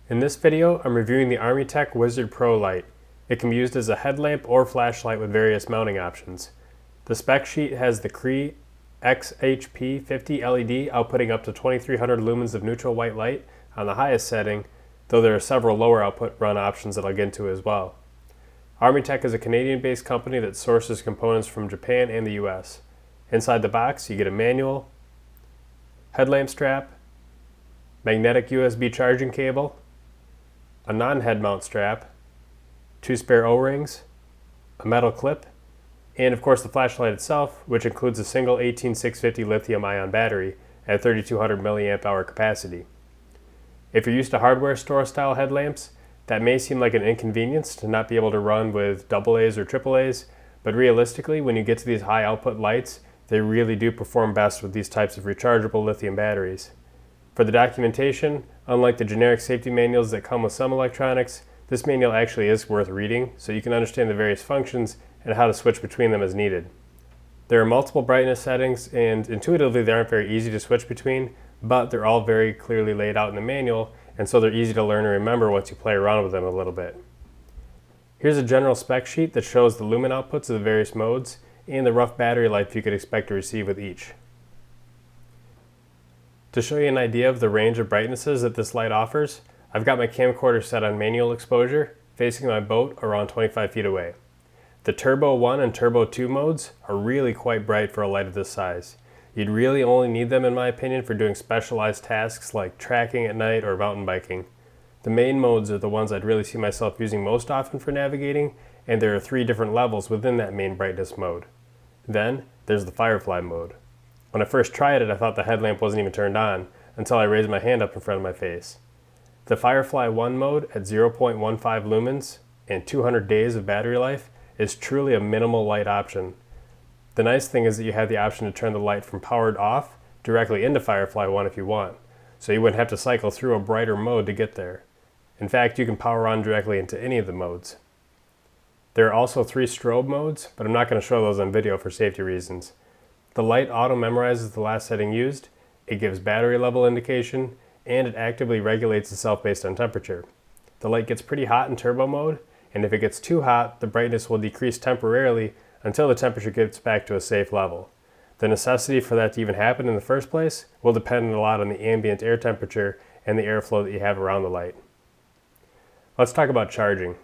In this video, I'm reviewing the ArmyTek Wizard Pro light. It can be used as a headlamp or flashlight with various mounting options. The spec sheet has the Cree XHP50 LED outputting up to 2300 lumens of neutral white light on the highest setting, though there are several lower output run options that I'll get into as well. ArmyTek is a Canadian-based company that sources components from Japan and the US. Inside the box, you get a manual, headlamp strap, magnetic USB charging cable, a non-head mount strap, 2 spare O-rings, a metal clip, and of course the flashlight itself, which includes a single 18650 lithium-ion battery at 3200 mAh capacity. If you're used to hardware store style headlamps, that may seem like an inconvenience to not be able to run with AA's or AAA's, but realistically, when you get to these high output lights, they really do perform best with these types of rechargeable lithium batteries. For the documentation, unlike the generic safety manuals that come with some electronics, this manual actually is worth reading so you can understand the various functions and how to switch between them as needed. There are multiple brightness settings and intuitively they aren't very easy to switch between, but they're all very clearly laid out in the manual and so they're easy to learn and remember once you play around with them a little bit. Here's a general spec sheet that shows the lumen outputs of the various modes and the rough battery life you could expect to receive with each. To show you an idea of the range of brightnesses that this light offers, I've got my camcorder set on manual exposure, facing my boat around 25 feet away. The Turbo 1 and Turbo 2 modes are really quite bright for a light of this size. You'd really only need them in my opinion for doing specialized tasks like tracking at night or mountain biking. The main modes are the ones I'd really see myself using most often for navigating, and there are 3 different levels within that main brightness mode. Then, there's the Firefly mode. When I first tried it, I thought the headlamp wasn't even turned on until I raised my hand up in front of my face. The Firefly 1 mode at 0.15 lumens and 200 days of battery life is truly a minimal light option. The nice thing is that you have the option to turn the light from powered off directly into Firefly 1 if you want, so you wouldn't have to cycle through a brighter mode to get there. In fact, you can power on directly into any of the modes. There are also 3 strobe modes, but I'm not going to show those on video for safety reasons. The light auto-memorizes the last setting used, it gives battery level indication, and it actively regulates itself based on temperature. The light gets pretty hot in turbo mode, and if it gets too hot, the brightness will decrease temporarily until the temperature gets back to a safe level. The necessity for that to even happen in the first place will depend a lot on the ambient air temperature and the airflow that you have around the light. Let's talk about charging.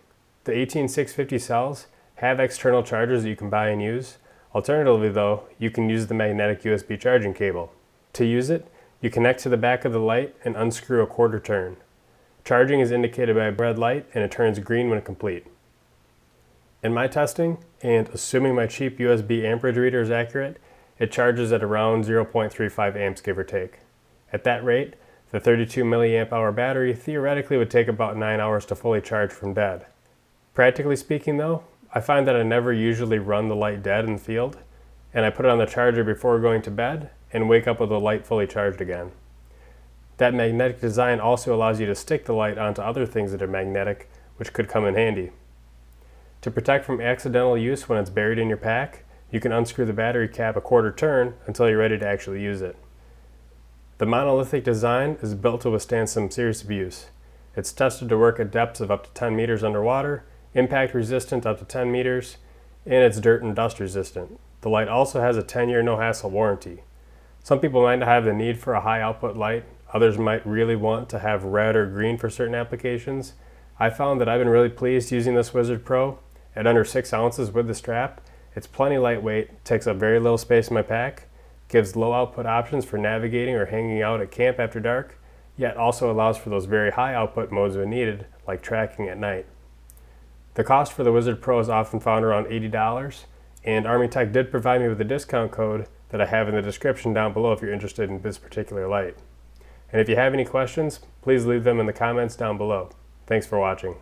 The 18650 cells have external chargers that you can buy and use. Alternatively though, you can use the magnetic USB charging cable. To use it, you connect to the back of the light and unscrew a quarter turn. Charging is indicated by a red light and it turns green when complete. In my testing, and assuming my cheap USB amperage reader is accurate, it charges at around 0.35 amps give or take. At that rate, the 32 mAh battery theoretically would take about 9 hours to fully charge from dead. Practically speaking though, I find that I never usually run the light dead in the field, and I put it on the charger before going to bed and wake up with the light fully charged again. That magnetic design also allows you to stick the light onto other things that are magnetic, which could come in handy. To protect from accidental use when it's buried in your pack, you can unscrew the battery cap a quarter turn until you're ready to actually use it. The monolithic design is built to withstand some serious abuse. It's tested to work at depths of up to 10 meters underwater, impact resistant up to 10 meters, and it's dirt and dust resistant. The light also has a 10-year no-hassle warranty. Some people might not have the need for a high output light, others might really want to have red or green for certain applications. I found that I've been really pleased using this Wizard Pro. At under 6 ounces with the strap, it's plenty lightweight, takes up very little space in my pack, gives low output options for navigating or hanging out at camp after dark, yet also allows for those very high output modes when needed, like tracking at night. The cost for the Wizard Pro is often found around $80, and ArmyTek did provide me with a discount code that I have in the description down below if you're interested in this particular light. And if you have any questions, please leave them in the comments down below. Thanks for watching.